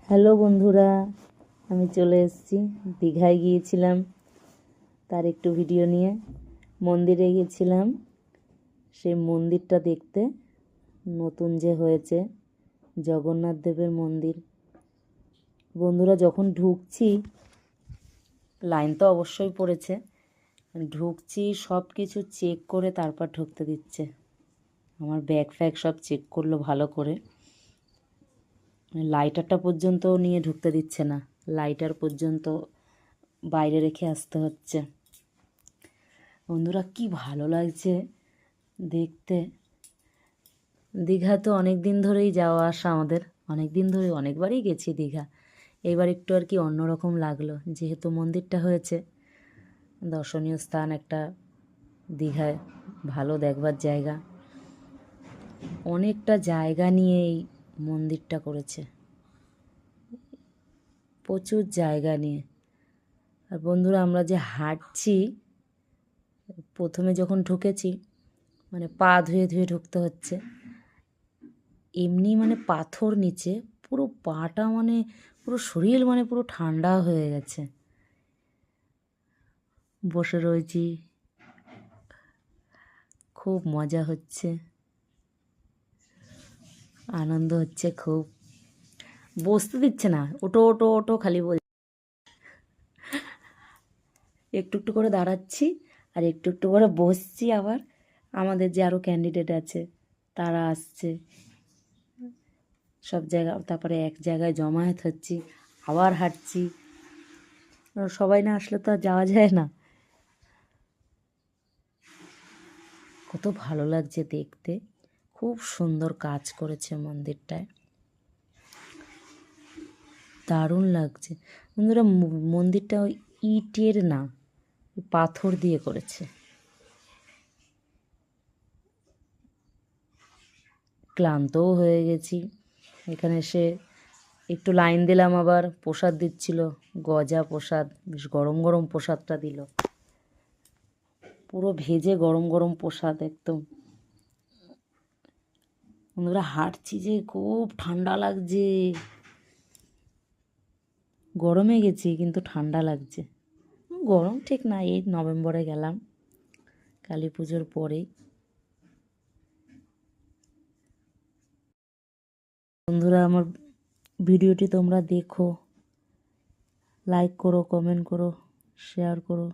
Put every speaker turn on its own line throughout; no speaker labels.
Hello বন্ধুরা, আমি চলে এসেছি। দীঘায় গিয়েছিলাম, তার একটু ভিডিও নিয়ে। মন্দিরে গিয়েছিলাম, সেই মন্দিরটা দেখতে। নতুন যে হয়েছে জগন্নাথ দেবের মন্দির। বন্ধুরা, যখন ঢুকছি, লাইন তো অবশ্যই পড়েছে, ঢুকছি সব কিছু চেক করে তারপর ঢুকতে দিচ্ছে। আমার ব্যাগ ফ্যাগ সব চেক করলো ভালো করে। লাইটারটা পর্যন্ত নিয়ে ঢুকতে দিচ্ছে না, লাইটার পর্যন্ত বাইরে রেখে আসতে হচ্ছে। বন্ধুরা, কি ভালো লাগছে দেখতে। দীঘা তো অনেক দিন ধরেই যাওয়া আসা আমাদের, অনেক দিন ধরে অনেকবারই গেছি দীঘা। এবার একটু আর কি অন্যরকম লাগলো, যেহেতু মন্দিরটা হয়েছে। দর্শনীয় স্থান একটা, দীঘায় ভালো দেখবার জায়গা। অনেকটা জায়গা নিয়ে এই মন্দিরটা করেছে, প্রচুর জায়গা নিয়ে। আর বন্ধুরা, আমরা যে হাঁটছি, প্রথমে যখন ঢুকেছি মানে পা ধুয়ে ধুয়ে ঢুকতে হচ্ছে। এমনি মানে পাথর নিচে পুরো পাটা মানে পুরো শরীর মানে পুরো ঠান্ডা হয়ে গেছে। বসে রয়েছি, খুব মজা হচ্ছে, আনন্দ হচ্ছে খুব। বসতে দিচ্ছে না, ওটো ওটো ওটো খালি বল। একটু একটু করে দাঁড়াচ্ছি আর একটু একটু করে বসছি। আবার আমাদের যে আরও ক্যান্ডিডেট আছে তারা আসছে সব জায়গা, তারপরে এক জায়গায় জমায়েত হচ্ছি, আবার হাঁটছি। সবাই না আসলে তো আর যাওয়া যায় না। কত ভালো লাগছে দেখতে, খুব সুন্দর কাজ করেছে মন্দিরটায়, দারুণ লাগছে। বন্ধুরা, মন্দিরটা ইটের না, পাথর দিয়ে করেছে। ক্লান্তও হয়ে গেছি। এখানে এসে একটু লাইন দিলাম, আবার প্রসাদ দিচ্ছিল, গজা প্রসাদ, বেশ গরম গরম প্রসাদটা দিল, পুরো ভেজে গরম গরম প্রসাদ একদম। বন্ধুরা, হাঁটছি যে খুব ঠান্ডা লাগছে, গরমে গেছি কিন্তু ঠান্ডা লাগছে। গরম ঠিক না, এই নভেম্বরে গেলাম, কালী পুজোর পরেই। বন্ধুরা, আমার ভিডিওটি তোমরা দেখো, লাইক করো, কমেন্ট করো, শেয়ার করো,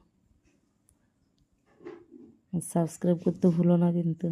সাবস্ক্রাইব করতে ভুলো না কিন্তু।